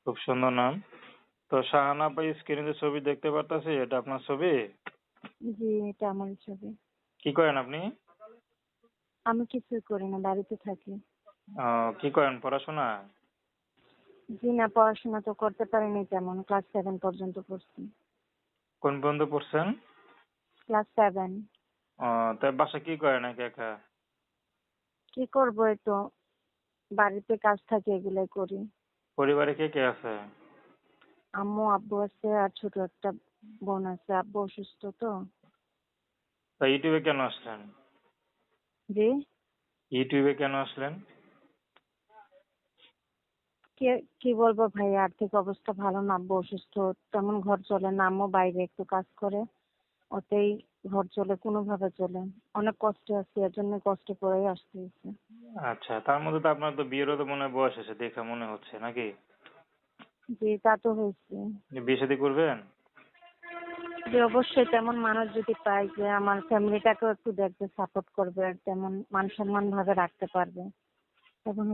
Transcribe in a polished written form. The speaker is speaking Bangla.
খুব সুন্দর নাম। তো শাহানা আপা স্ক্রিনে যে ছবি দেখতে পারতাছি এটা আপনার ছবি? জি, এটা আমার ছবি। কি করেন আপনি? আমি কিছুই করি না, বাড়িতে থাকি। কি করেন পড়াশোনা? জি না, পড়াশোনা তো করতে পারিনি তেমন, ক্লাস 7 পর্যন্ত পড়ছি। কোন পর্যন্ত পড়ছেন? ক্লাস 7। তাই বাসা কি করেন একা একা? কি করবো, এই তো বাড়িতে কাজ থাকে, এগুলাই করি। পরিবারে কে কে আছে? আম্মু আব্বু আছে আর ছোট একটা বোন আছে। আব্বু অসুস্থ তো। তা ইউটিউবে কেন আসলেন? জি। ইউটিউবে কেন আসলেন? কি বলবো ভাই, আর্থিক অবস্থা ভালো না, আব্বু অসুস্থ, তেমন ঘর চলে না। আম্মু বাইরে একটু কাজ করে, ওতেই ঘর চলে, কোনোভাবে চলে। অনেক কষ্টে আছি, এর জন্য কষ্ট করেই আসতে হয়েছে। আচ্ছা, তার মধ্যে তো আপনার তো বিয়েরও তো মনে হয় বয়স আছে দেখে মনে হচ্ছে নাকি? জি, তা তো হয়েছে। বিয়ে শাদী করবেন? যে অবশ্যই তেমন মানুষ যদি পাই যে আমার ফ্যামিলিটাকেও একটু দেখবে, সাপোর্ট করবে, আর তেমন মান সম্মান ভাবে রাখতে পারবে, তখন